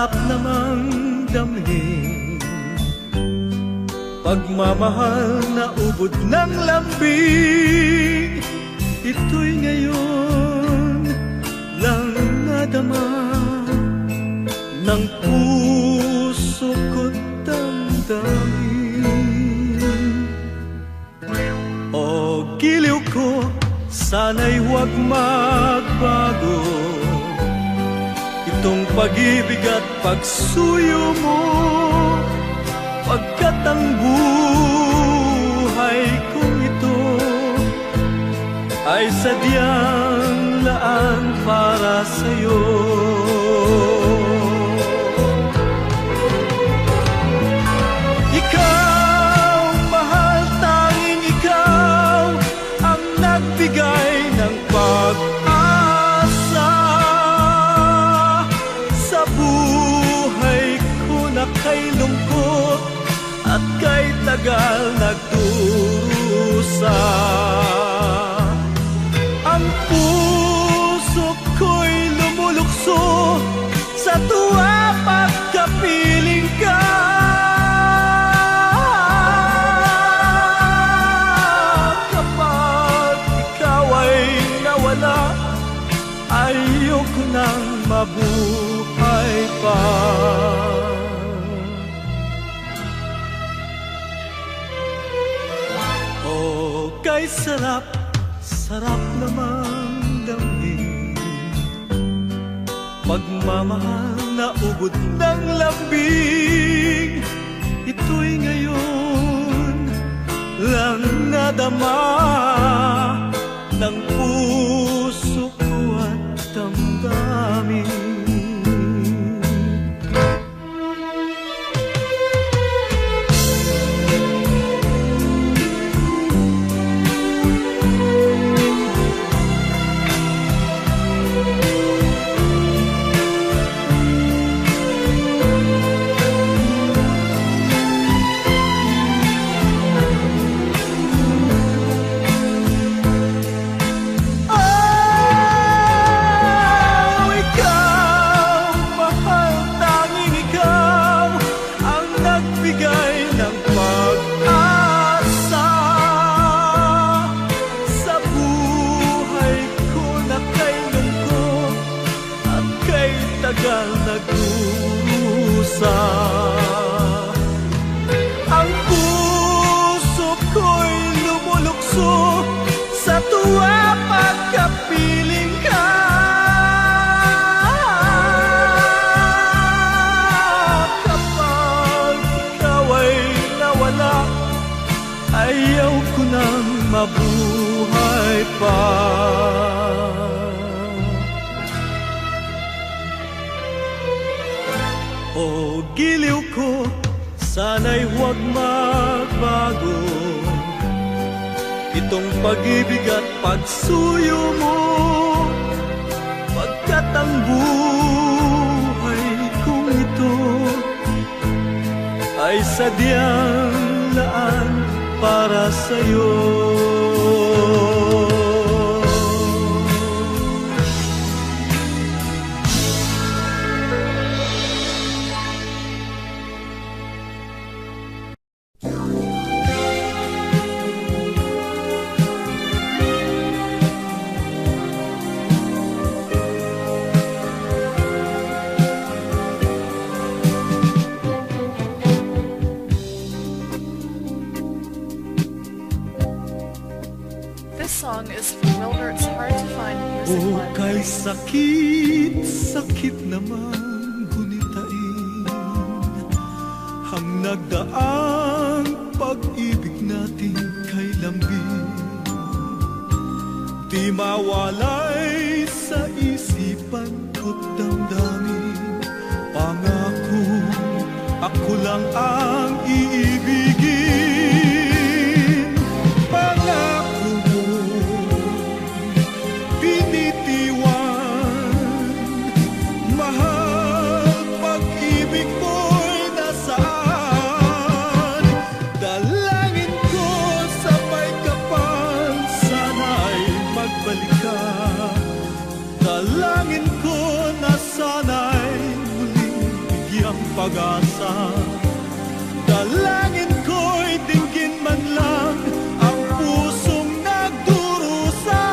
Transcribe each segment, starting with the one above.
sarap namang damhin, pagmamahal na ubod ng lambing. Ito'y ngayon lang nadama ng puso ko't damdamin. O giliw ko, sana'y huwag magbago itong pag-ibig at pagsuyo mo, pagkat ang buhay kong ito ay sadyang laan para sa'yo. Ikaw, mahal, tanging ikaw ang nagbigay ng pag-asa sa buhay ko na kay lungkot at kay tagal nagdurusa. Ang puso ko'y lumulukso sa tuwa pagkapiling ka. Kapag ikaw ay nawala, ayoko nang mabuhay pa. Oh, kay sarap, sarap namang damhin, pagmamahal na ubod ng lambing. Ito'y ngayon lang nadama ng puso ko at damdamin. Tagal nagdurusa, ang puso ko'y lumulukso sa tuwa pagkapiling ka. Kapag ikaw ay nawala, ayaw ko nang mabuhay pa. O giliw ko, sana'y huwag magbago itong pag-ibig at pagsuyo mo, pagkat ang buhay kong ito ay sadyang laan para sa'yo. This song is from Wilbert's Hard to Find Music O Library. kay sakit, sakit naman gunitain ang nagdaang pag-ibig natin kay lambing. Di mawalay sa isipan ko't damdamin, pangako ako lang ang iibigin. Pangako mo, binitiwan, mahal, pag-ibig mo'y nasaan. Dalangin ko sabay kapal, sana'y magbalik ka. Dalangin ko na sana'y muling pag-asa. Dalangin ko'y dinggin man lang ang pusong nagdurusa.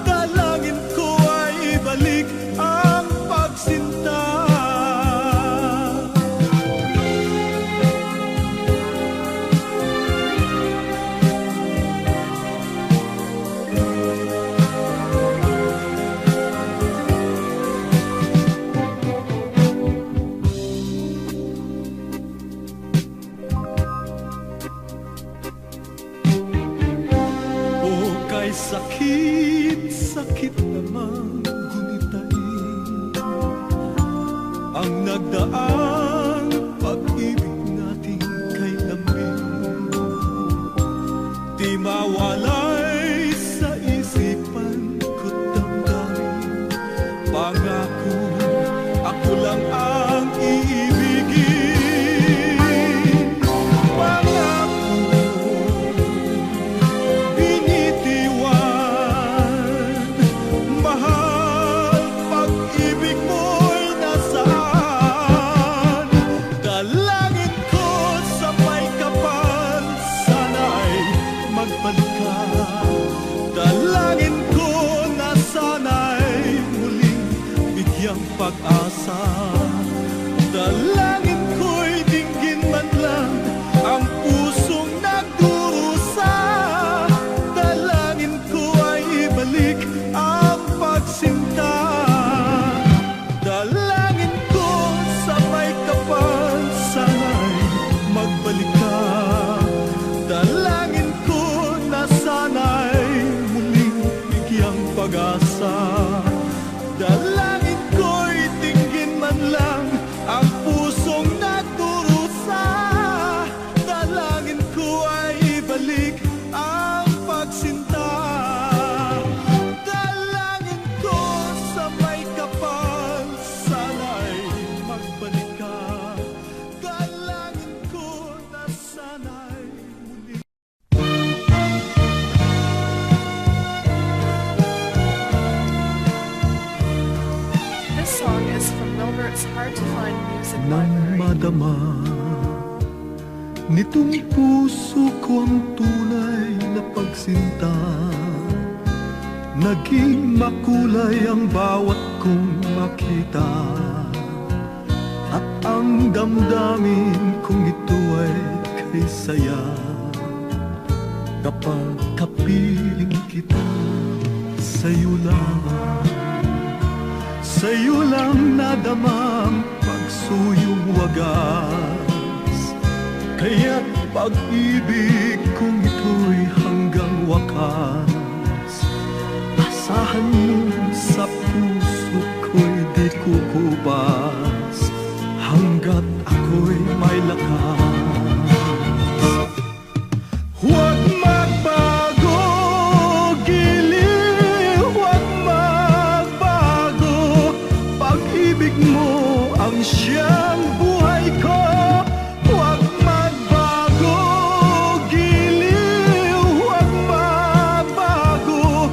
Dalangin ko ay ibalik ang pagsinta. Sakit, sakit naman gunitain ang nagdaang pag-ibig natin kay lambing. Di mawalay sa isipan ko't damdamin. Pangako, ako lang ang iibigin. Pangako, dalangin ko na sana'y muling bigyang pag-asa. Dalangin ko'y dinggin man lang ang pusong nagdurusa. Dalangin ko ay ibalik ang pagsinta. Dalangin ko sa may kapal sana'y magbalik ka. Dalangin ko na sana'y muling bigyang pag-asa. Dalangin ko'y tingin man lang ang pusong nagdurusa. Dalangin ko ay ibalik ang pagsinta. Dalangin ko sa may kapal sana'y magbalik ka. Dalangin ko na sana'y muling. This song is from Wilbert's Hard to Find Music Nang Library. madama nitong puso ko ang tunay na pagsinta, naging makulay ang bawat kong makita. At ang damdamin kong ito ay kay saya kapag kapiling kita sa'yo lang. Sa'yo lang nadama ang pagsuyong wagas. Kaya't pag-ibig kong ito'y hanggang wakas. Asahan mo sa puso ko'y di kukupas hanggat ako'y may lakas. Huwag magbago, giliw, huwag magbago. Pag-ibig mo ang siyang buhay ko. Huwag magbago, giliw, huwag magbago.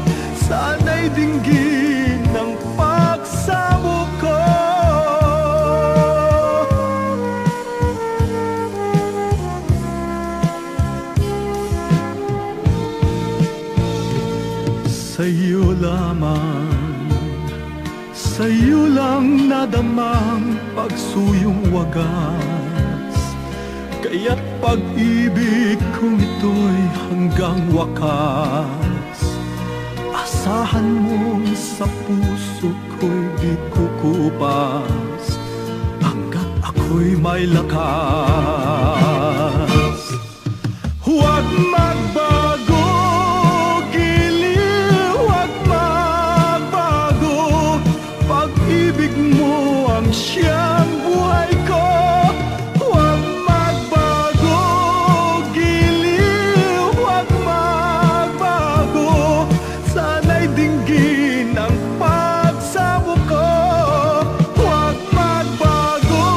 Sana'y dinggin ng pagsamo ko. Sa'yo lamang, sa'yo lang nadamang pagsuyong wagas. Kaya't pag-ibig kong ito'y hanggang wakas. Asahan mo sa puso ko'y di kukupas hanggat ako'y may lakas. Huwag magbago, giliw, huwag magbago. Pag-ibig mo ang siyang buhay ko. Huwag magbago, giliw, huwag magbago. Sana'y dinggin ang pagsamo ko. Huwag magbago,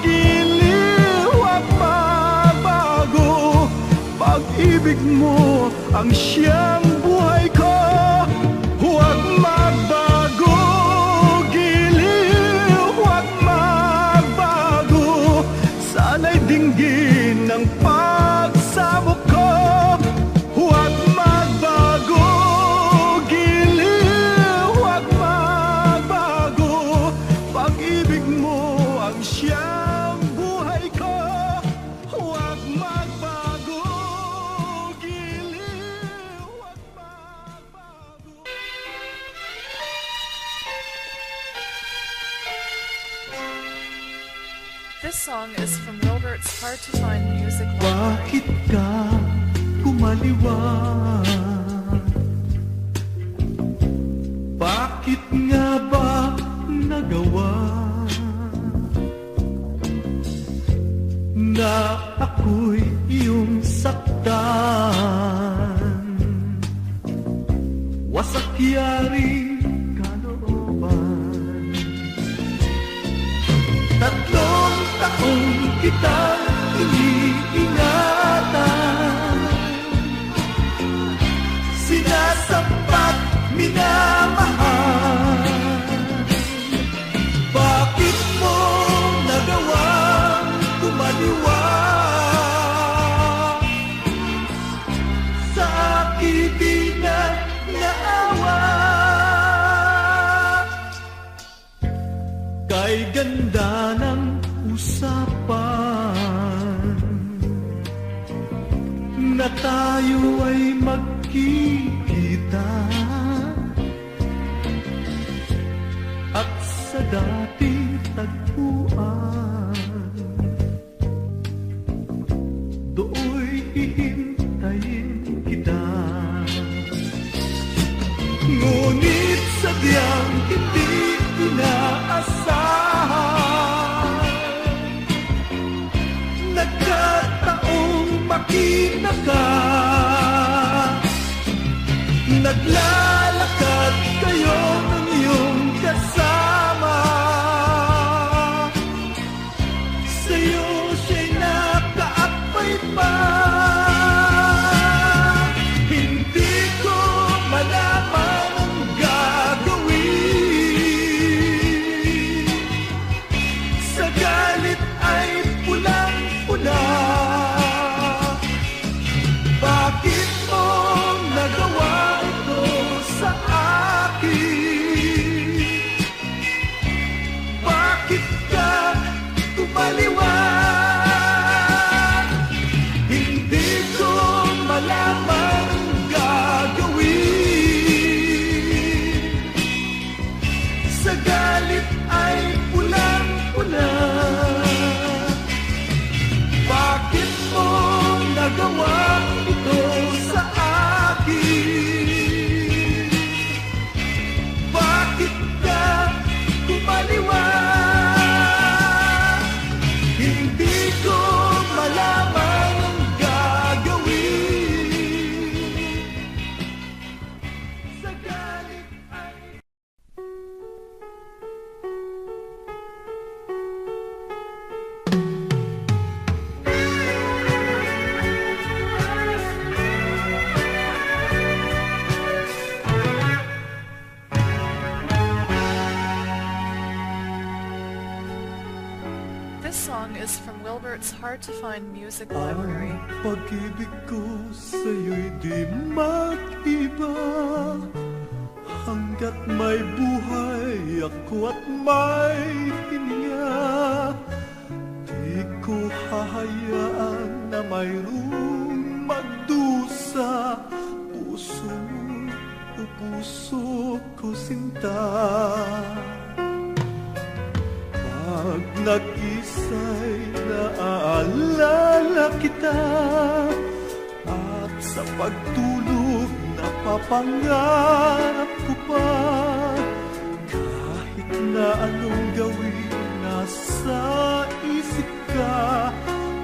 giliw, huwag magbago. Pag-ibig mo ang siyang buhay ko. Huwag magbago, giliw, huwag magbago. song is from Wilbert's Hard to Find Music Library. Bakit ka kumaliwan? Bakit nga ba nagawa na ako'y iyong saktan? Wasak yaring kalooban. 3 taong kitang iniingatan, sinasampat, minamahal. Bakit mo nagawang kumaliwa sa akin di na naawa? Kay ganda ng usapan na tayo ay magkikita, at sa dating tagpuan do'y hihintayin kita. Ngunit sadyang hindi inaasahan, nagkataong makita ka. Naglalakad kayo ng iyong kasama, sa'yo siya'y nakaakbay pa. Hindi ko malaman ang gagawin, sa galit ay pulang-pula. Bakit mo nagawa ito sa akin? Bakit ka tumaliwan? Hindi ko malaman ang gagawin, sa galit ay pulang-pula. Bakit mo nagawa ito sa akin? Bakit ka kumaliwan? Hindi ko malaman ang gagawin, sa galit ay... This song is from Wilbert's Hard to Find Music Library. Ang pag-ibig ko sa'yo'y di mag-iba, hanggat may buhay ako at may hininga. Di ko hahayaan na mayroong magdusa, puso o puso ko sinta. Pag nag-isa'y naaalala kita, at sa pagtulog napapangarap ko pa. Kahit na anong gawin, nasa isip ka.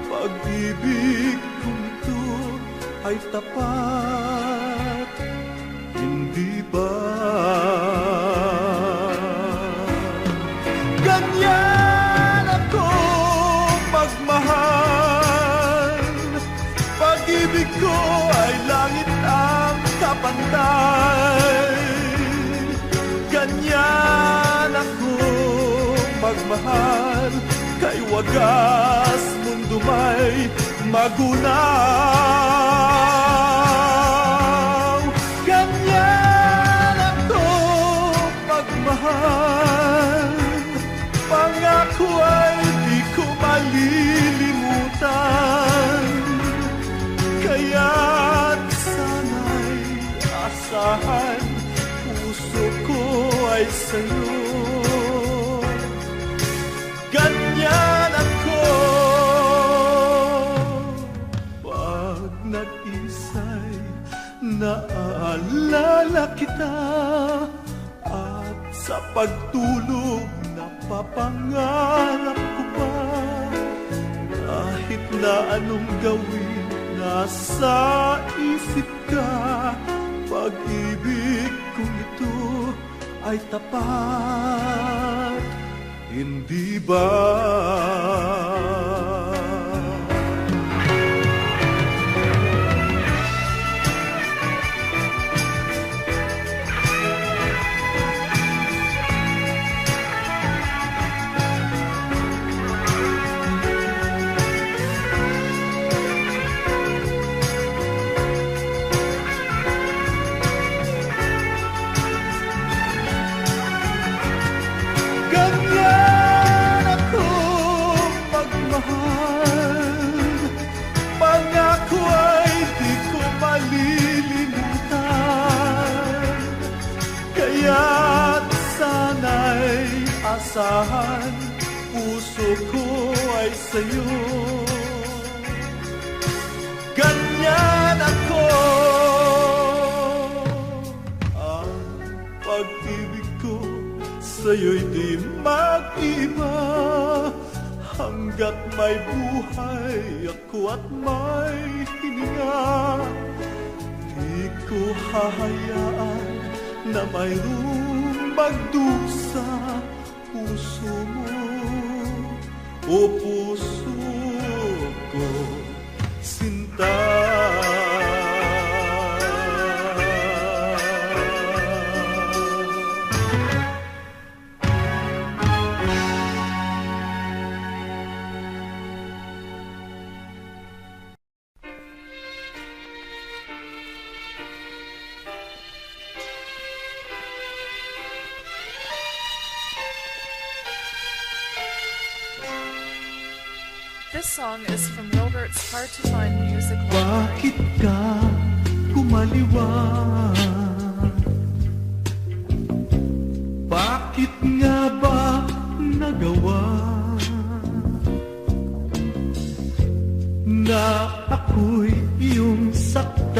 Pag-ibig kong ito ay tapat, hindi ba? Ganyan ako magmahal, pag-ibig ko ay langit ang kapantay. Ganyan ako magmahal, kay wagas mundo may magunaw. Ganyan ako magmahal, pangako ay di ko malilimutan. Kaya't sana'y asahan, puso ko ay sa'yo. Ganyan ako pagtulog napapangarap ko pa, kahit na anong gawin nasa isip ka, pag-ibig kong ito ay tapat, hindi ba? Asahan, puso ko ay sa'yo. Ganyan ako. Ang pag-ibig ko sa'yo'y di mag-iba, hanggat may buhay ako at may hininga. Di ko hahayaan na mayroong magdusa puso mo, o puso ko, sinta. This song is from Wilbert's Hard to Find Music Library. Bakit ka kumaliwan? Bakit nga ba nagawa na ako'y iyong saktan?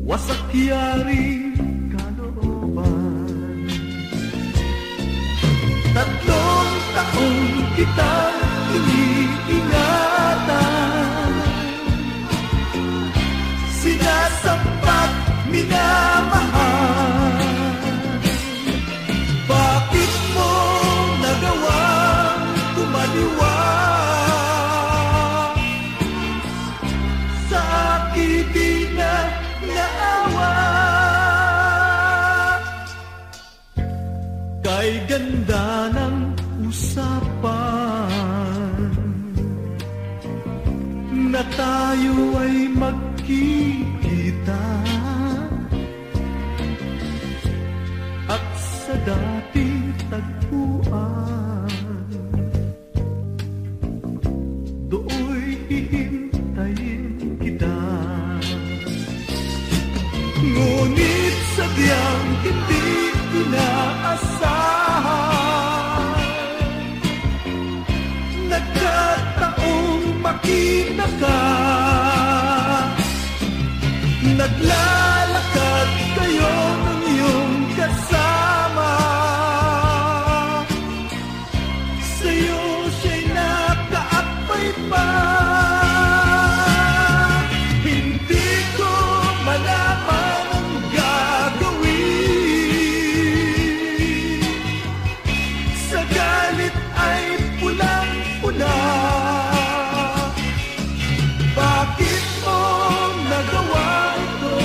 Wasak yaring kalooban, tatlong taong kitang iniingatan, sinasampat, minamahal. Bakit mo nagawang kumaliwa sa akin di na naawa? Kay ganda ng usapan na tayo ay magkikita, at sa dating tagpuan do'y hihintayin kita. Ngunit sadyang hindi inaasahan, nagkataong makita ka, naglalakad kayo ng iyong kasama. Sa'yo siya'y nakaakbay pa. Hindi ko malaman ang gagawin, sa galit ay pulang-pula. Bakit mo nagawa ito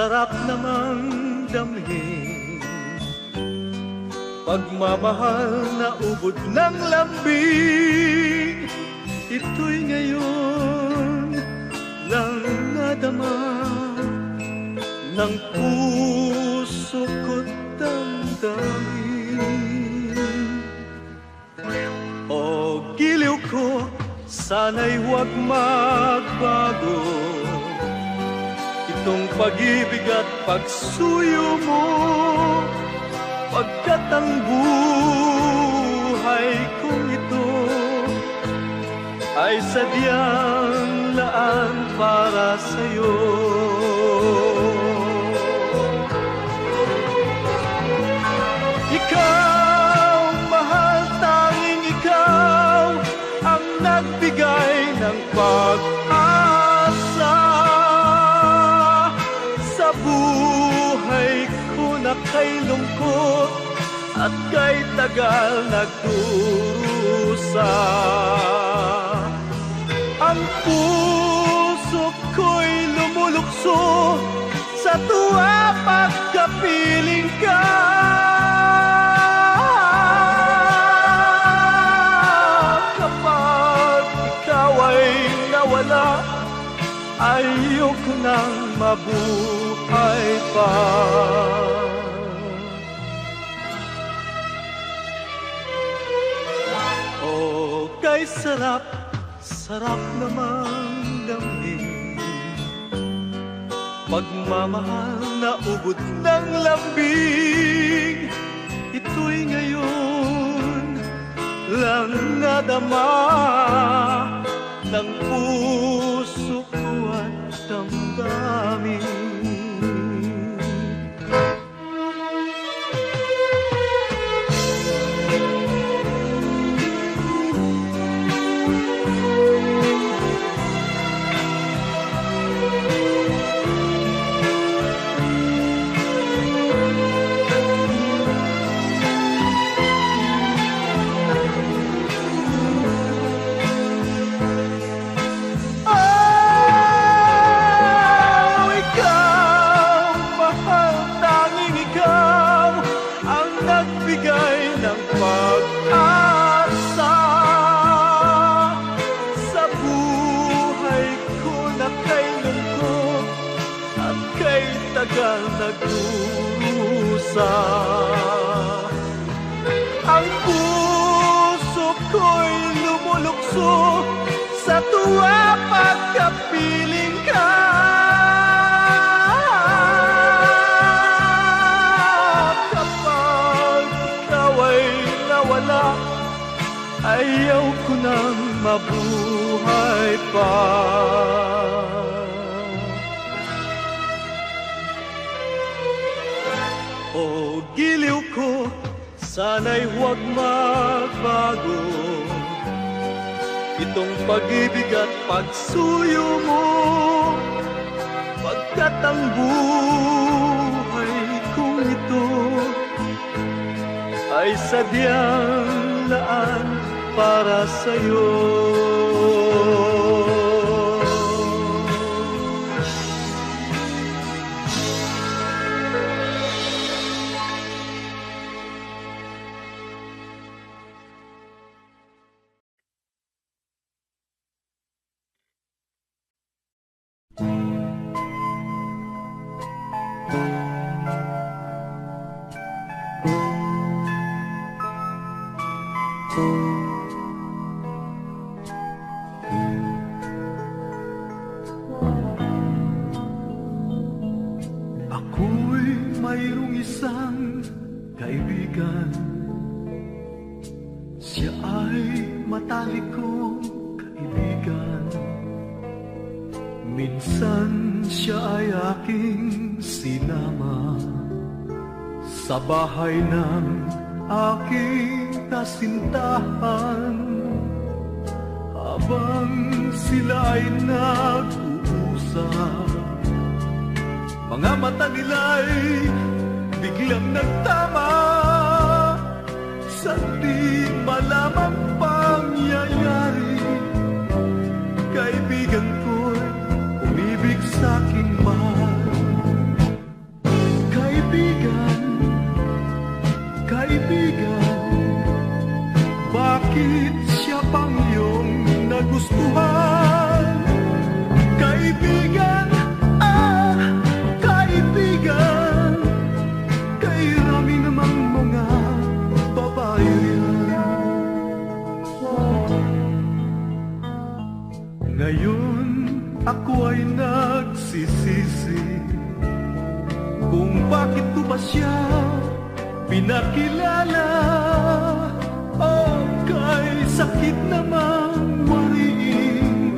sarap namang damhin, pagmamahal na ubod ng lambing. Ito'y ngayon lang nadama ng puso ko't damdamin. O giliw ko, sana'y huwag magbago itong pag-ibig at pagsuyo mo, pagkat ang buhay kong ito ay sadyang laan para sa'yo. Ikaw, mahal, tanging ikaw ang nagbigay ng pag-asa sa buhay ko na kay lungkot at kay tagal nagdurusa. Ang puso ko'y lumulukso sa tuwa pagkapiling ka. Kapag ikaw ay nawala, ayoko nang mabuhay pa. Oh, kay sarap, sarap namang damhin, pagmamahal na ubod ng lambing. Ito'y ngayon lang nadama ng puso ko at damdamin. Tagal nagdurusa, ang puso ko'y lumulukso sa tuwa pagkapiling ka. Kapag ikaw ay nawala, ayaw ko nang mabuhay pa. O giliw ko, sana'y huwag magbago itong pag-ibig at pagsuyo mo, pagkat ang buhay kong ito ay sadyang laan para sa'yo. Ako'y mayroong isang kaibigan, siya ay matalik kong kaibigan. Minsan siya ay aking sinama sa bahay ng aking kasintahan, habang sila ay nag-uusap. Mga mata nila'y biglang nagtama sa di malamang pangyayari. Kaibigan ko'y umibig sa'king mahal, kung bakit ko ba siya pinakilala. Oh, kay sakit namang wariin,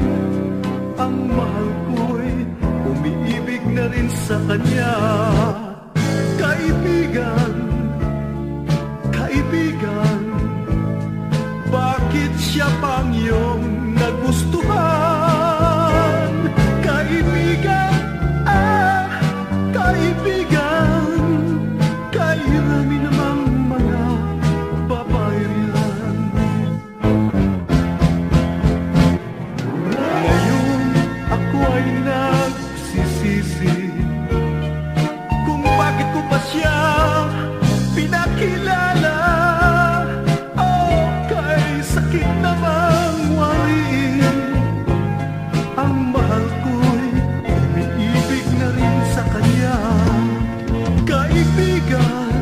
ang mahal ko'y umiibig na rin sa kanya. Kaibigan, kaibigan, bakit siya pang iyong nagustuhan? Kaibigan, kaibigan, kairami namang mga babae riyan. Ngayon ako ay nagsisisi kung bakit ko pa siya pinakilala. Oh, kay sakit namang wariin, ang mahal ko'y umiibig na rin sa kanya. Kaibigan,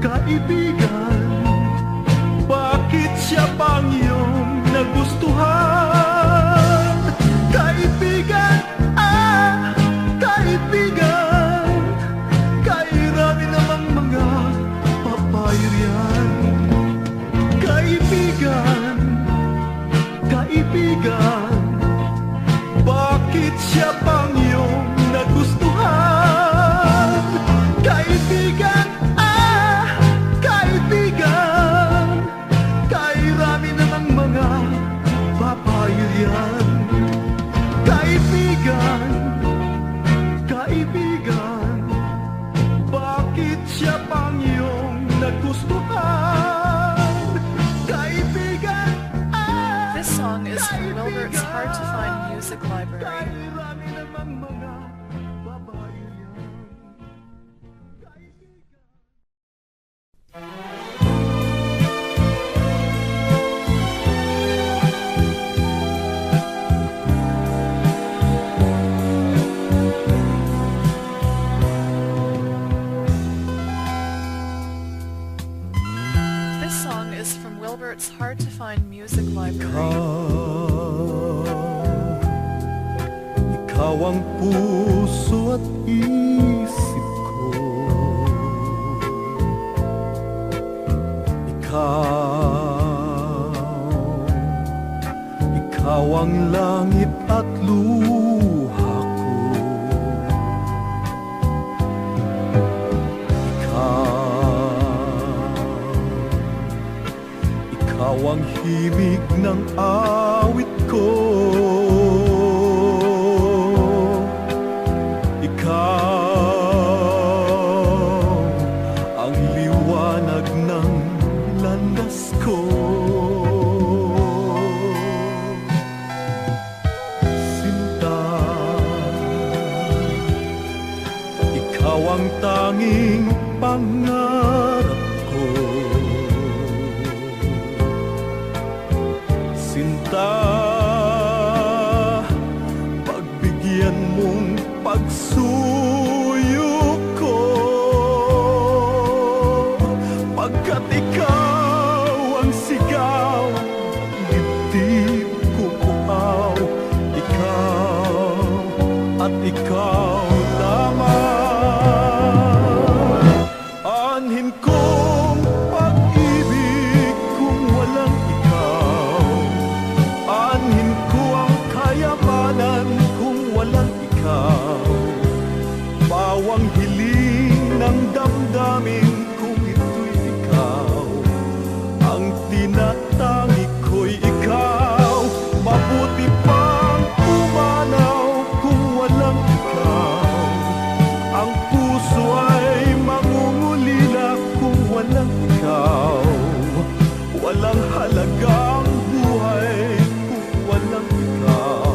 kaibigan, bakit siya pang iyong nagustuhan? Kaibigan, kaibigan, kairami namang mga babae riyan. Kaibigan, kaibigan, bakit siya pang iyong nagustuhan? Kaibigan, kaibigan, kairami namang mga babae riyan. Kaibigan, kaibigan, bakit siya pang iyong nagustuhan? Kaibigan, This song is from Wilbert's Hard to Find Music Library. kairami namang mga babae riyan. This song is from Wilbert's Hard to Find Music Library. Ikaw ang puso at isip ko. Ikaw ang langit at luha ko. Ikaw ang himig ng awit ko. Ang liwanag ng landas ko. Sinta, ikaw ang tanging pangarap ko. Sinta, pagbigyan mong pagsuyo ko, pagkat ikaw ang sigaw, dibdib ko buhaw. Ikaw at ikaw lamang, anhin kong pag-ibig kung walang ikaw. Anhin ko ang kayamanan kung walang ikaw. Bawang hiling ng damdamin kung ito'y ikaw. Ang tinatangi ko'y ikaw. Mabuti pang pumanaw kung walang ikaw. Ang puso ay mangungulila kung walang ikaw. Walang halagang buhay kung walang ikaw.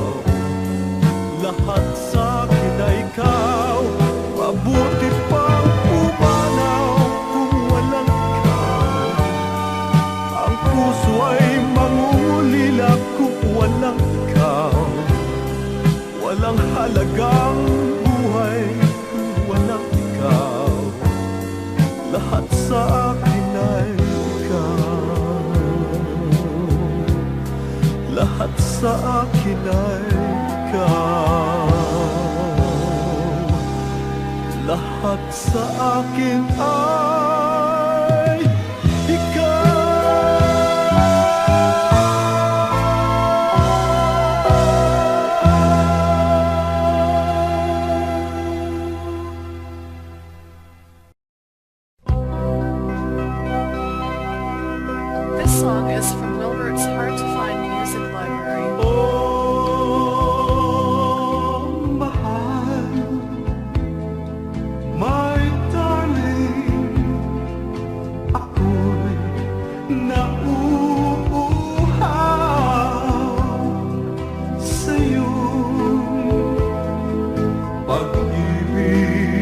Lahat sa akin ay ikaw. Mabuti pang pumanaw kung walang ikaw. Ang puso ay mangungulila kung walang ikaw. Walang halagang buhay kung walang ikaw. Lahat sa akin ay ikaw. Lahat sa akin ay ikaw. Lahat at sa akin ay This song is from Wilbert's Hard to Find Music Library. Oh, mahal, my darling, ako'y nauuhaw sa iyong pag-ibig.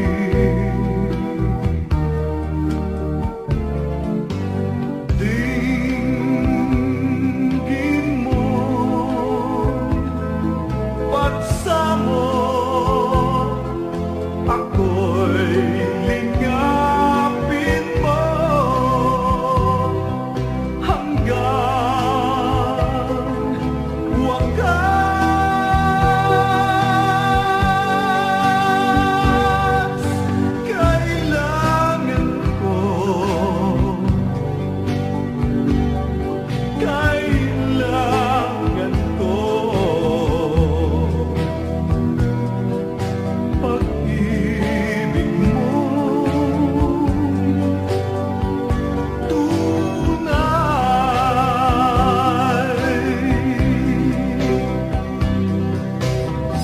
Dinggin mo, paksa mo, ako'y lingapin mo hanggang wakas. Kailangan ko, kailangan ko pag-ibig mo tunay.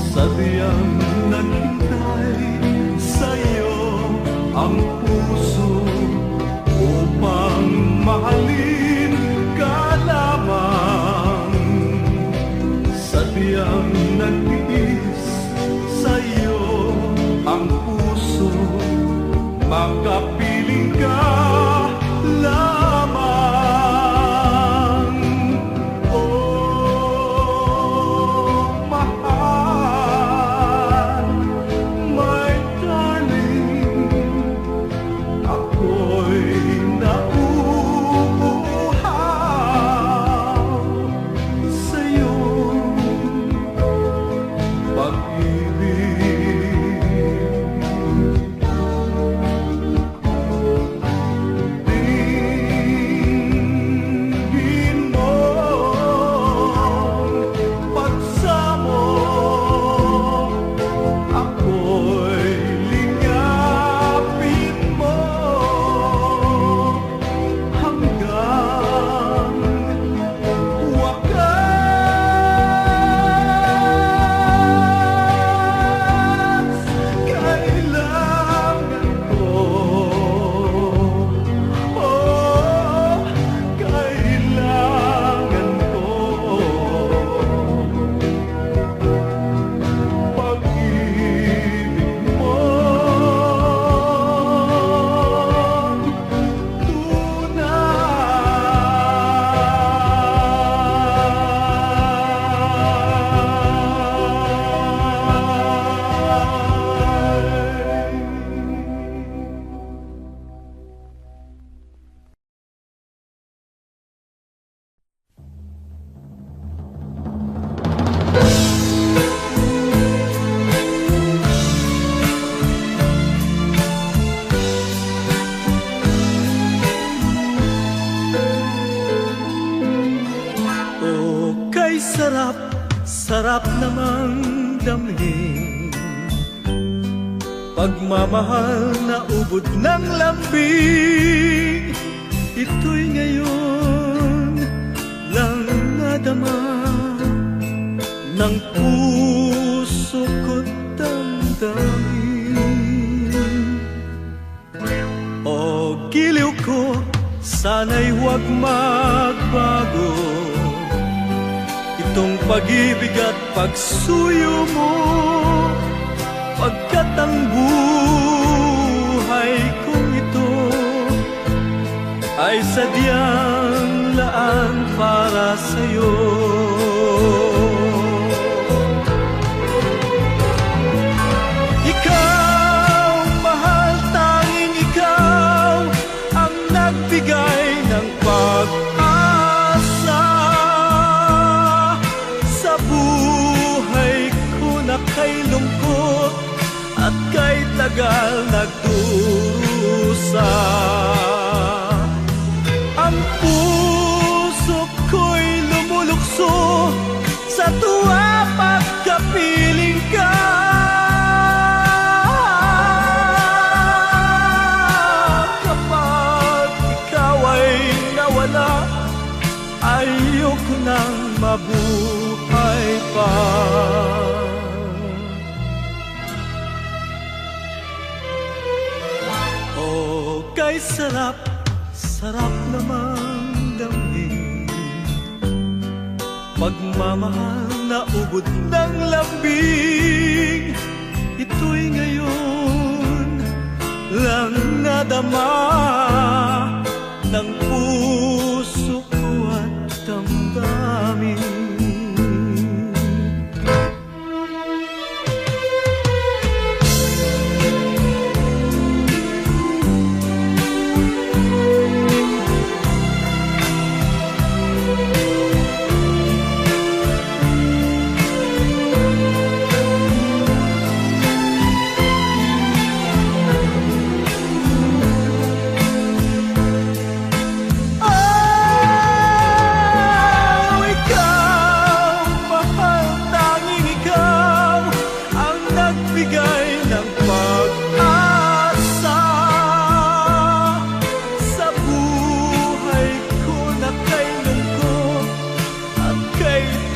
Sadyang naghintay sa'yo ang puso upang mahalin ka lamang. Sadyang nagtiis sa'yo ang puso, makapiling ka lamang. Oh, mahal, my darling, ako'y nauuhaw sa iyong pag-ibig. Dinggin mo, paksa mo, ako'y lingapin mo hanggang wakas. Kailangan ko, oh, kailangan ko pag-ibig mo oh, kay sarap, sarap namang damhin pagmamahal na ubod ng lambing. Ito'y ngayon lang nadama ng puso ko't damdamin. O giliw ko, sana'y huwag magbago itong pag-ibig at pagsuyo mo, pagkat ang buhay kong ito ay sadyang laan para sa'yo. Ikaw, mahal, tanging ikaw ang nagbigay ng pag-asa sa buhay ko na kay lungkot at kay tagal nagdurusa. mabuhay pa. Oh, kay sarap, sarap namang damhin, pagmamahal na ubod ng lambing. Ito'y ngayon lang nadama ng puso ko at damdamin.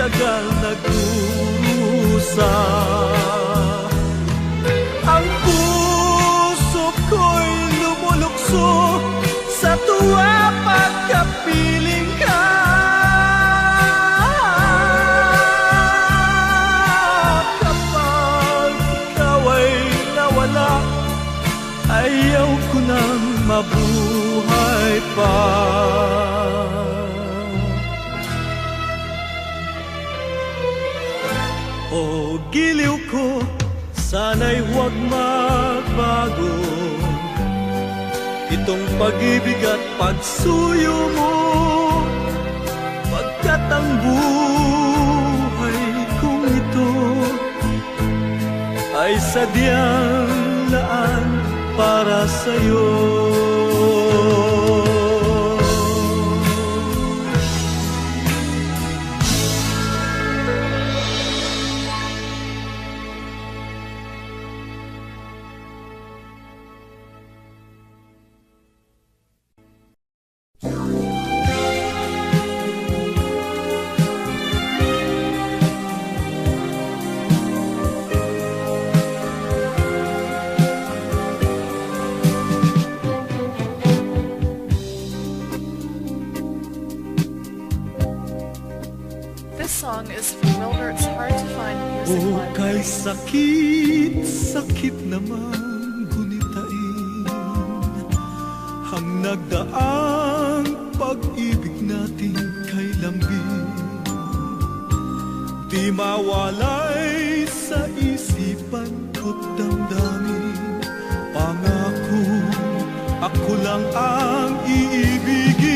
Tagal nagdurusa, ang puso ko'y lumulukso sa tuwa pagkapiling ka. Kapag ikaw ay nawala, ayaw ko nang mabuhay pa. O giliw ko, sana'y huwag magbago itong pag-ibig at pagsuyo mo, pagkat ang buhay kong ito ay sadyang laan para sa'yo. This song is from Wilbert's Hard to Find Music O kay Library. sakit, sakit naman gunitain ang nagdaang pag-ibig natin kay lambing. Di mawalay sa isipan ko't damdamin, pangako ako lang ang iibigin.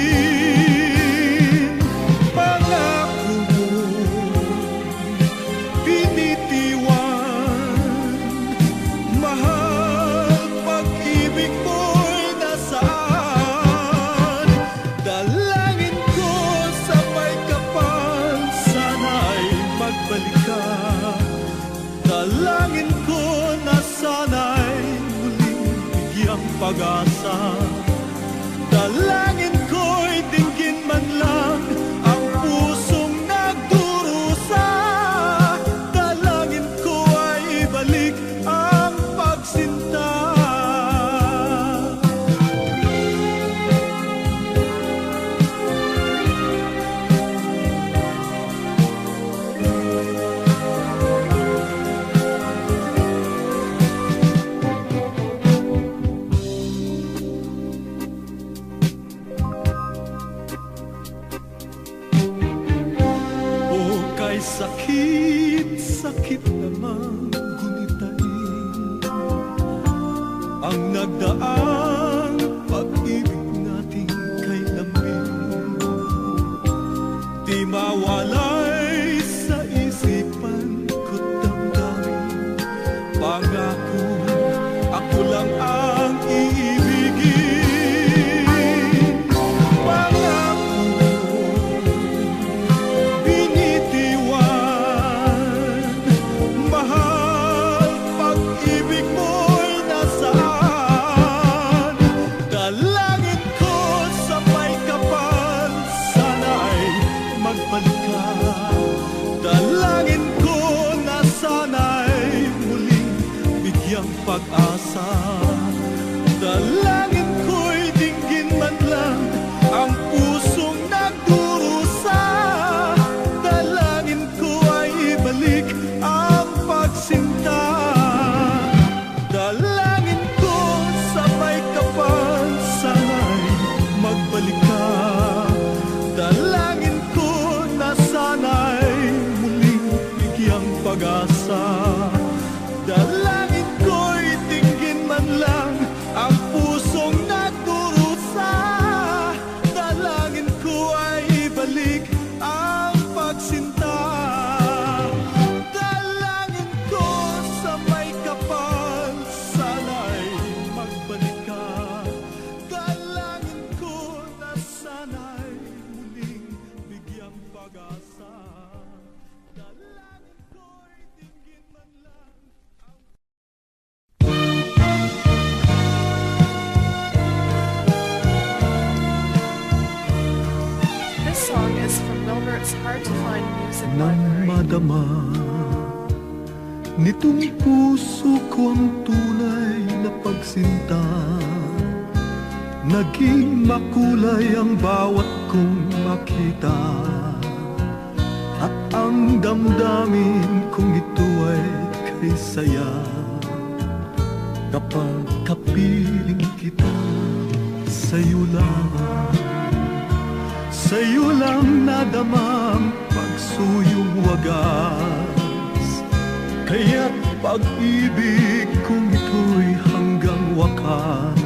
Pangako mo, binitiwan, mahal, pag-ibig mo'y nasaan. Dalangin ko sa may kapal, sana'y magbalik ka. Dalangin ko na sana'y muling bigyang pag-asa. Dalangin ko'y dinggin man lang ang pusong nagdurusa. Dalangin ko ay ibalik ang pagsinta. Kay sakit, sakit namang gunitain ang nagdaang pag-ibig natin kay lambing. Di mawalay sa isipan ko't damdamin, pangako ako lang ang iibigin. Pangako binitiwan, mahal, pag-ibig mo'y nasaan. Dalangin Dalangin ko'y dinggin man lang ang pusong nagdurusa. Dalangin ko ay ibalik ang pagsinta. Dalangin ko sabay ka pa, sana'y magbalik ka. Dalangin ko na sana'y muling bigyang pag-asa. Dalangin ko'y dinggin man lang ang pusong nagdurusa. Dalangin ko ay ibalik ang pagsinta. Dalangin ko sa may kapal, sana'y magbalik ka. Dalangin ko na sana'y muling bigyang pag-asa. Dalangin ko'y dinggin man lang ang This song is from Wilbert's Hard to Find Music nang Library. madama nitong puso ko ang tunay na pagsinta. Naging makulay ang bawat kong makita, at ang damdamin kong ito ay kay saya. Kapag kapiling kita, sa'yo lang, sa'yo lang nadama ang pagsuyong wagas. Kaya't pag-ibig kong ito'y hanggang wakas.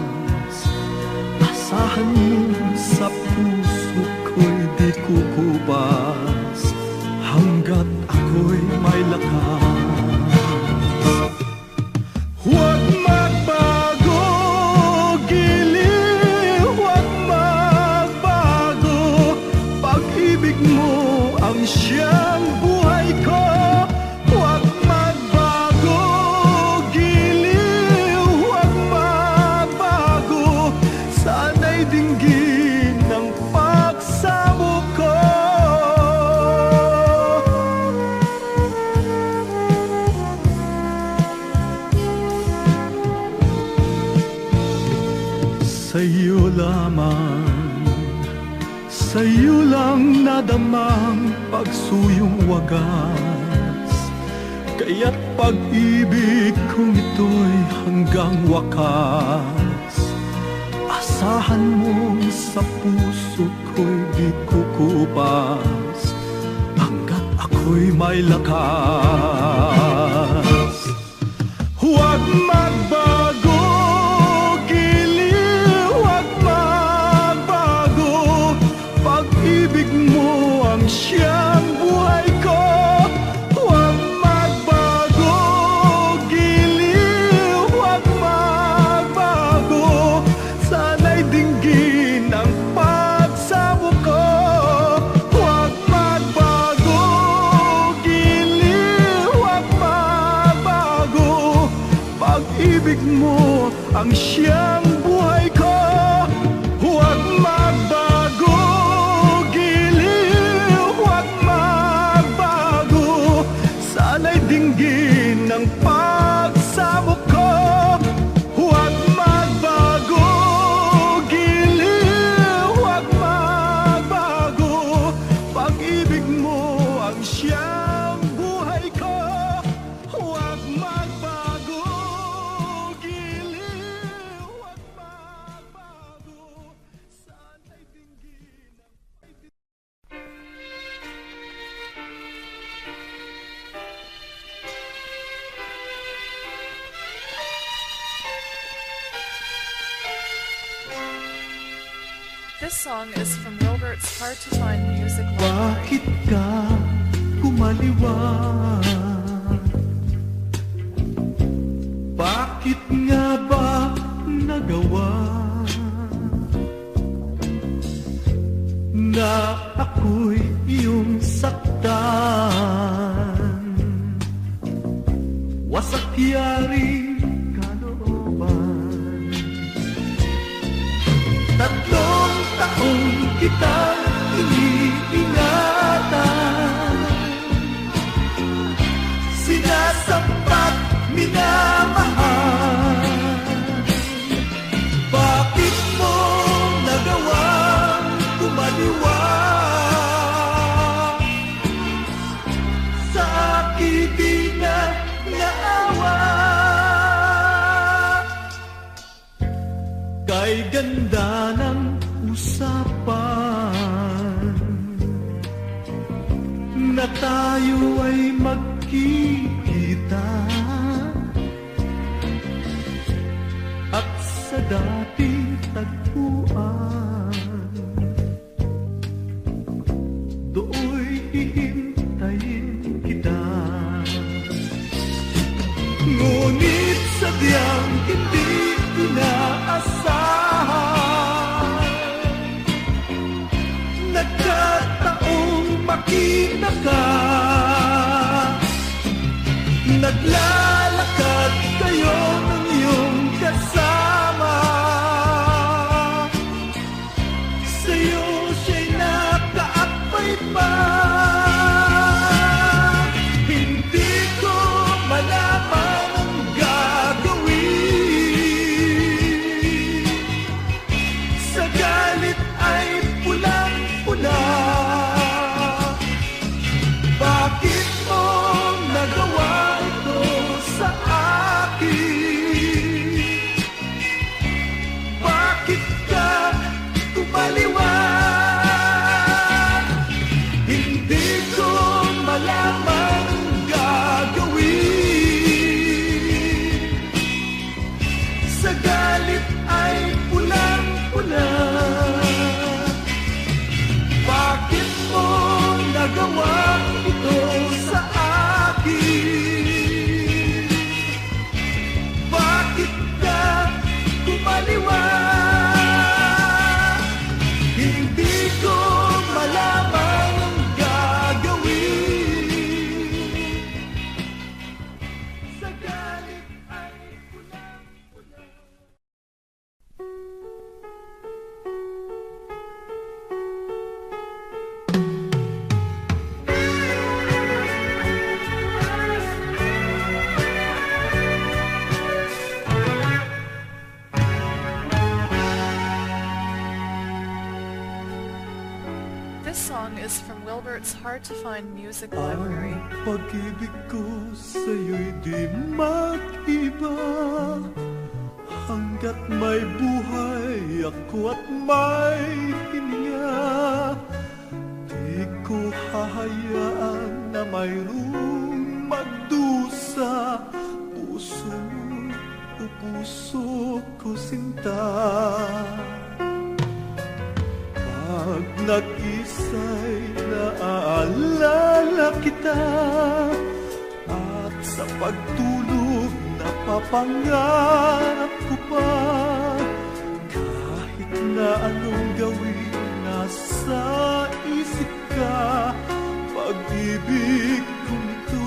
Asahan mo sa puso ko'y di kukupas, hanggat ako'y may lakas. Huwag magbago, giliw, huwag magbago. Pag-ibig mo ang siyang buhay ko. Huwag magbago, giliw, huwag magbago. Sana'y dinggin ng pagsamo ko. Sa'yo lamang, sa'yo lang nadamang pagsuyong wagas. Kaya't pag-ibig kong ito'y hanggang wakas. Asahan mo sa puso ko'y di kukupas, hanggat ako'y may lakas. Huwag magbago, giliw, huwag magbago. Pag-ibig mo ang siyang buhay ko. Huwag magbago, giliw, huwag magbago. Sana'y dinggin ang pagsamo ko. Huwag magbago, giliw, huwag magbago. Pag-ibig mo ang siyang buhay ko. Huwag magbago, giliw, huwag magbago. Sana'y dinggin ang pagsamo ko. Huwag magbago, giliw, huwag magbago. Pag-ibig mo ang siyang buhay ko. Huwag magbago, giliw, huwag magbago. Sana'y dinggin ang This song is from Wilbert's Hard to Find Music Library. Bakit ka kumaliwan? Bakit nga ba nagawa na ako'y iyong saktan? Wasak yaring kalooban. Tatlong taong kitang iniingatan, sinasampat, minamahal. kay ganda ng usapan na tayo ay magkikita at sa dating tagpuan do'y hihintayin kita. Ngunit sadyang hindi inaasahan, nagkataong makita ka, naglalakad kayo ng iyong kasama, sa'yo siya'y nakaakbay pa. Hindi ko malaman ang gagawin, sa galit ay pulang-pula. Bakit mo nagawa ito sa akin? Bakit ka tumaliwan? Hindi ko malaman ang gagawin, sa galit ay pulang-pula. Bakit mo nagawa ito sa akin? Bakit ka kumaliwan? Hindi ko malaman ang gagawin, sa galit ay pulang-pula. This song is from Wilbert's Hard to Find Music Library. Ang pag-ibig ko sa'yo'y di mag-iba, hanggat may buhay ako at may hininga. Di ko hahayaan na mayroong magdusa, puso o puso ko sinta. Pag nag-isa'y naaalala kita, at sa pagtulog napapangarap ko pa, kahit na anong gawin nasa isip ka, pag-ibig kong ito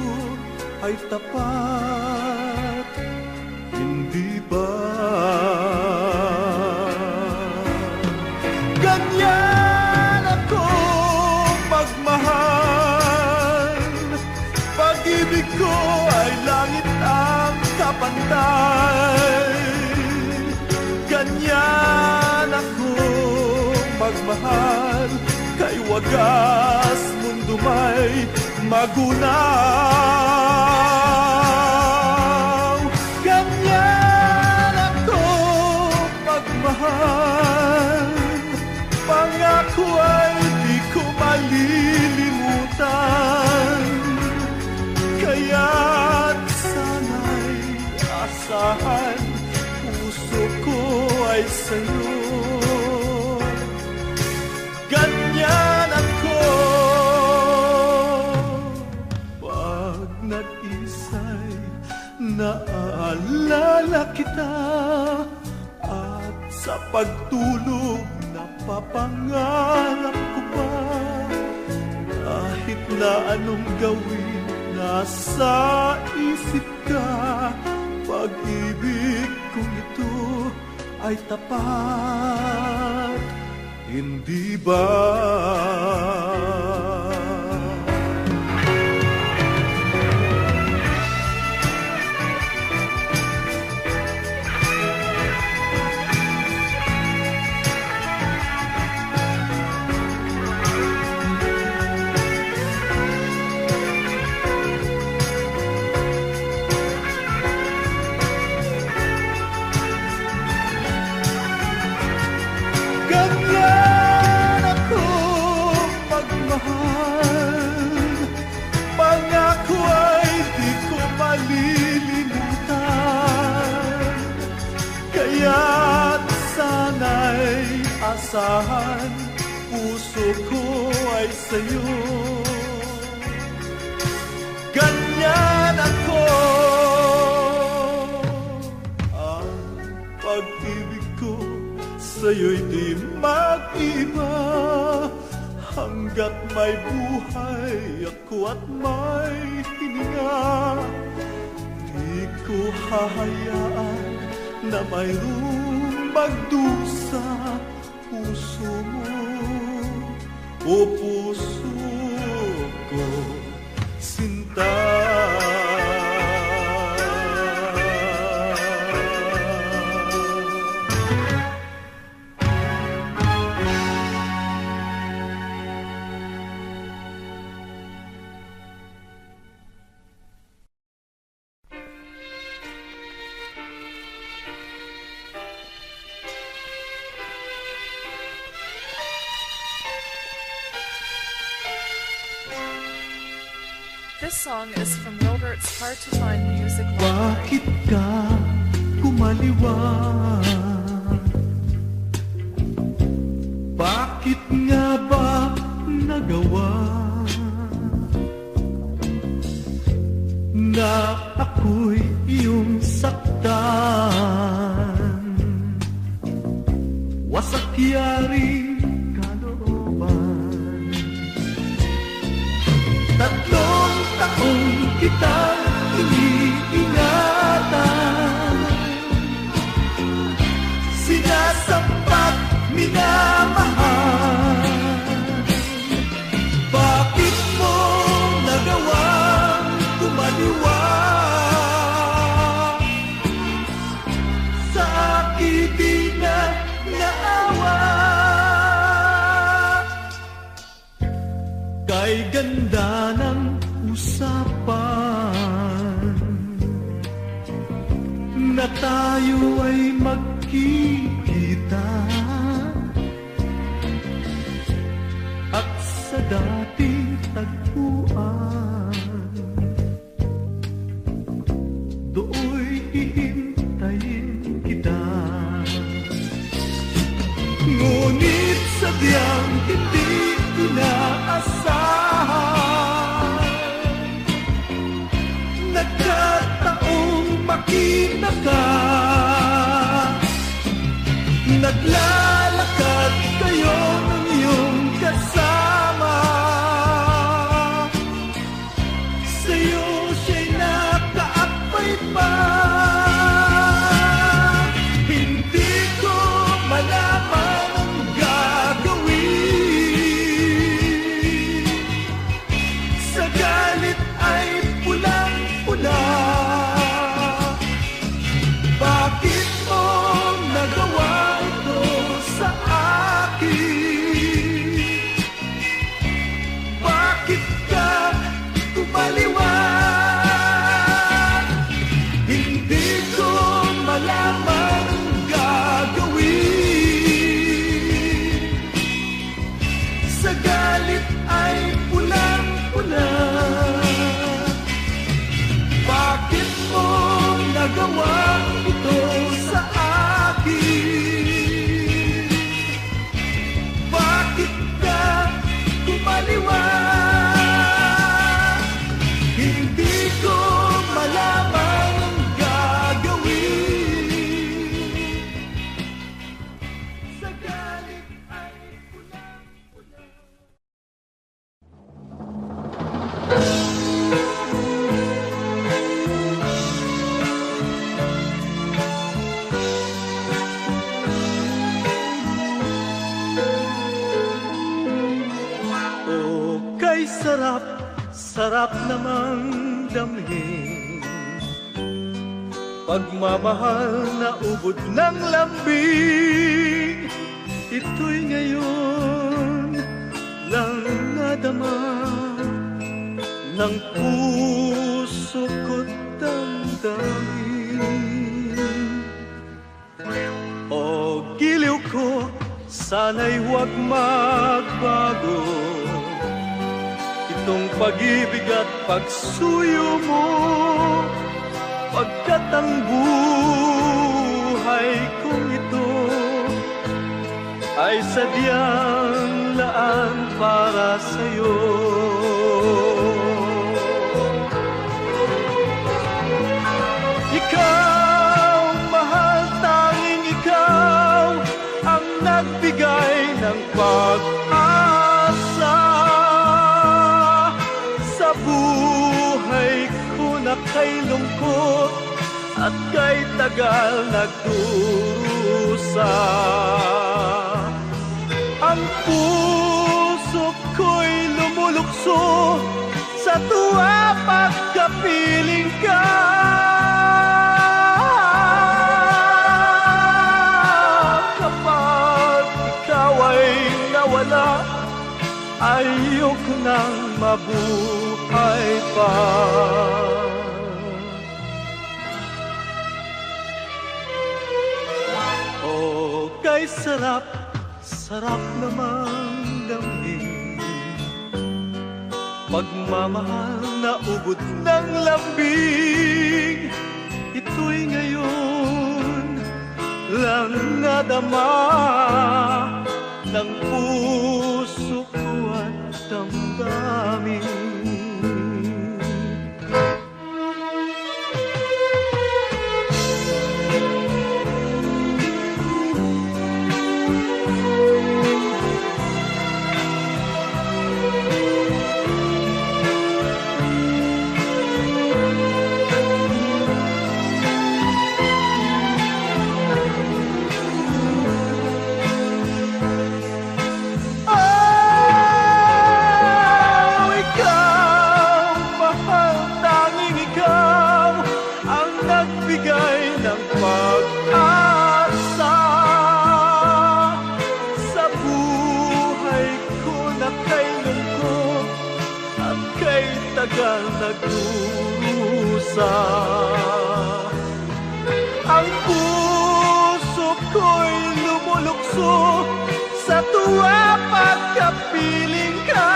ay tapat, hindi ba? Ganyan ako magmahal, pag-ibig ko ay langit ang kapantay. Ganyan ako magmahal, kay wagas mundo may magunaw. Ganyan ako magmahal, pangako ay di ko malilimutan. Kaya't sana'y asahan, puso ko ay sa'yo. Ganyan ako pag nag-isa'y naaalala kita, at sa pagtulog napapangarap ko pa, kahit na anong gawin nasa isip ka, pag-ibig kong ito ay tapat, hindi ba? inaasahan, puso ko ay sa'yo. Ganyan ako. Ang pag-ibig ko sa'yo'y di mag-iba. Hanggat may buhay ako at may hininga, di ko hahayaan na mayroong magdusa puso mo, o puso ko, sinta. This song is from Wilbert's Hard to Find Music Library. Bakit ka kumaliwan? Bakit nga ba nagawa na ako'y iyong saktan? Wasak yaring kalooban. Tatlong taong kitang iniingatan, sinasampat, minamahal. Bakit mo nagawang kumaliwa sa aking di na naawa? Kay ganda ng usapan na tayo ay magkikita, at sa dating tagpuan do'y hihintayin kita. Ngunit sadyang hindi inaasahan, nagkataong makita ka, naglalakad kayo ng iyong kasama. Sa'yo siya'y nakaakbay pa. Hindi ko malaman ang gagawin. Sa galit ay pulang-pula. Bakit mo nagawa ito sa akin? Bakit ka kumaliwan? Hindi ko malaman ang gagawin. Sa galit ay pulang-pula. Bakit mo nagawa ito sa akin? Bakit ka kumaliwan? Hindi ko malaman ang gagawin. Sa galit ay pulang-pula. Oh, kay sarap, sarap namang damhin pagmamahal na ubod ng lambing. Ito'y ngayon lang nadama ng puso ko't damdamin. O giliw ko, sana'y huwag magbago itong pag-ibig at pagsuyo mo, pagkat ang buhay kong ito ay sadyang laan para sa'yo. Ikaw, mahal, tanging ikaw ang nagbigay ng pag-asa sa buhay ko na kay lungkot at kay tagal nagdurusa. Ang puso ko'y lumulukso sa tuwa pagkapiling ka. Kapag ikaw ay nawala, ayoko nang mabuhay pa. Oh, kay sarap, sarap namang damhin, pagmamahal na ubod ng lambing. Ito'y ngayon lang nadama ng puso ko at damdamin. Nagdurusa ang puso ko'y lumulukso sa tuwa pagkapiling ka.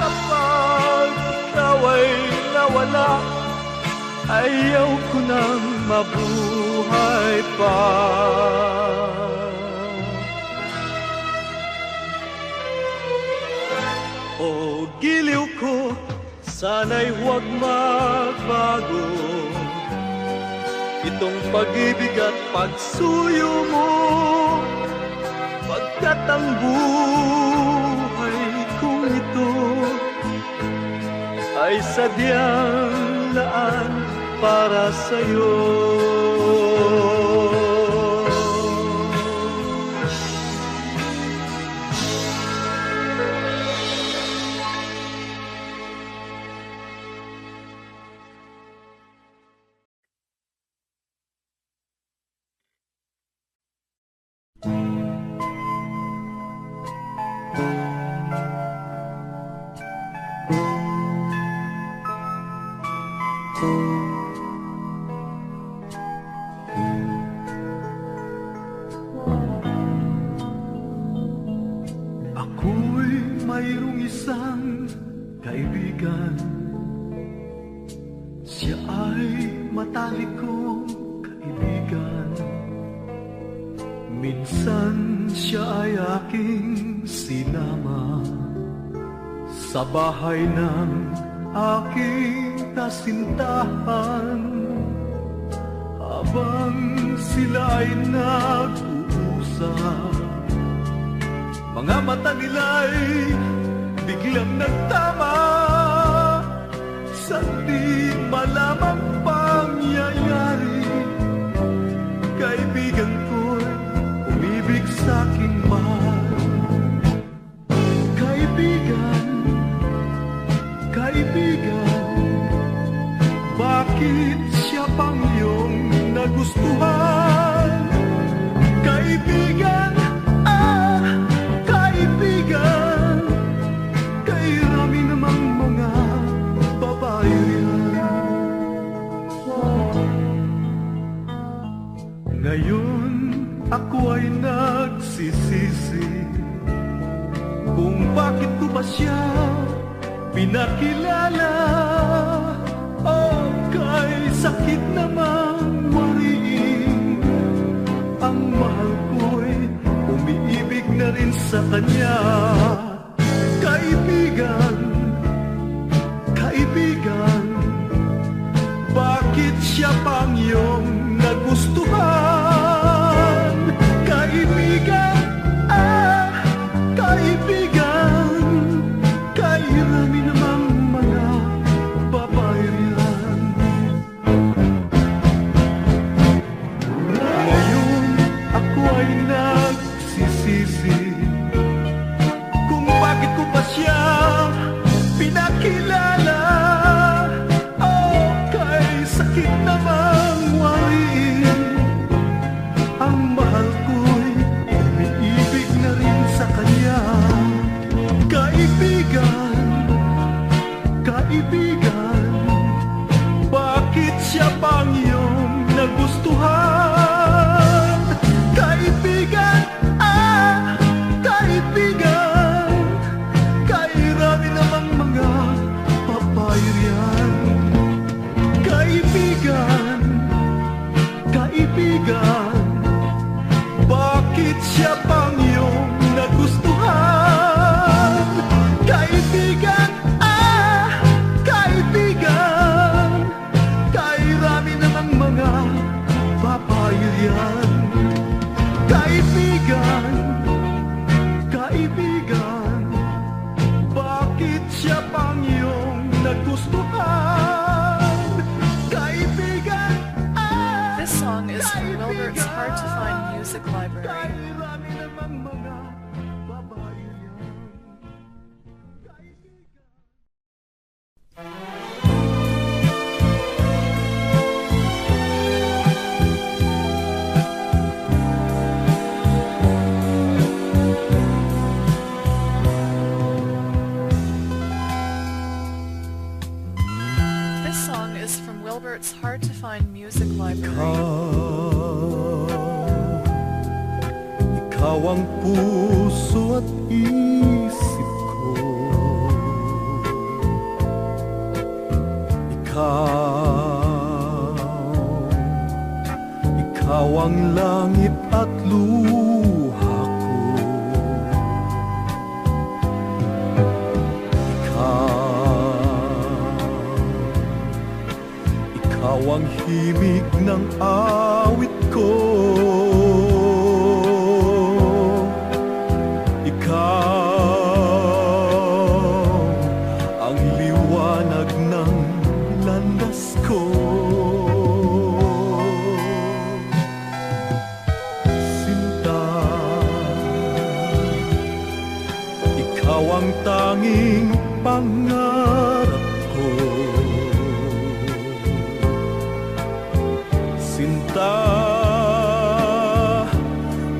Kapag ikaw ay nawala, ayaw ko nang mabuhay pa. O giliw ko, sana'y huwag magbago itong pag-ibig at pagsuyo mo, pagkat ang buhay kong ito ay sadyang laan para sa'yo. Ako'y mayroong isang kaibigan, siya ay matalik kong kaibigan. Minsan siya ay aking sinama sa bahay ng aking kasintahan, habang sila ay nag-uusap. Mga mata nila'y biglang nagtama sa di malamang pangyayari. Kaibigan ko'y umibig sa'king mahal. Kaibigan, kaibigan, bakit siya pang iyong nagustuhan? Kaibigan, kaibigan, kay rami namang mga babae riyan. Ngayon ako ay nagsisisi kung bakit ko ba siya pinakilala. Oh, kay sakit namang wariin na rin sa kanya. Kaibigan, kaibigan, bakit siya pang iyong nagustuhan? Kaibigan, kaibigan, kairami namang mga babae riyan. Ngayon ako ay nagsisisi kung bakit ko pa siya pinakilala. Oh, kay sakit namang wariin, ang mahal ko'y umiibig na rin sa kanya. Kaibigan, kaibigan, bakit siya pang iyong nagustuhan? Kaibigan, kaibigan, kairami namang mga babae riyan. Kaibigan, kaibigan, bakit siya pang iyong nagustuhan? Kaibigan, kaibigan, kairami namang mga babae riyan. Kaibigan, kaibigan, bakit siya pang iyong nagustuhan? Kaibigan, This song is from Wilbert's Hard to Find Music Library. kairami namang mga babae riyan. This song is from Wilbert's Hard to Find Music Library. Ikaw ang puso at isip ko. Ikaw ang langit at luha ko. Ikaw ang himig ng awit ko. Ikaw ang liwanag ng landas ko. Sinta, ikaw ang tanging pangarap ko. Sinta,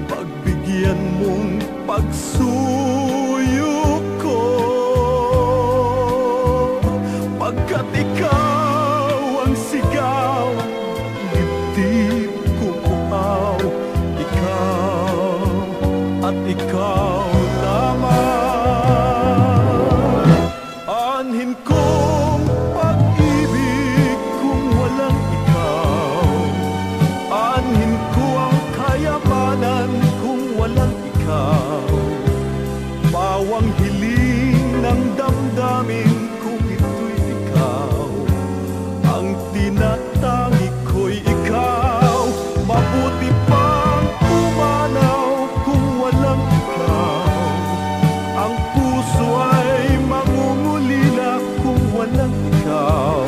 pagbigyan mong pagsuyo ko, pagkat ikaw ang sigaw, dibdib ko uhaw. Ikaw at ikaw lamang, anhin kong pag-ibig kung walang ikaw. Anhin ko ang kayamanan kung walang ikaw. Bawang hiling ng damdamin kung ito'y ikaw. Ang tinatangi ko'y ikaw. Mabuti pang umanaw kung walang ikaw. Ang puso ay mangungulila kung walang ikaw.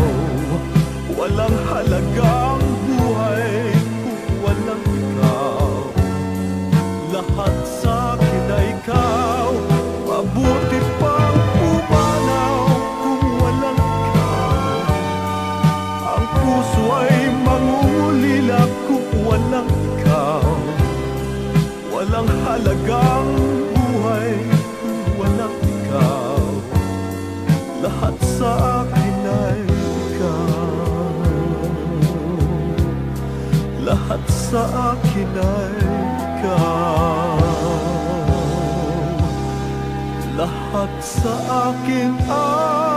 Walang halagang buhay kung walang ikaw. Lahat sa akin ay ikaw. Mabuti pang umanaw kung walang ikaw. Ang puso ay mangungulila kung walang ikaw. Walang halagang buhay kung walang ikaw. Lahat sa akin ay ikaw. Lahat sa akin ay ikaw. Lahat sa akin ay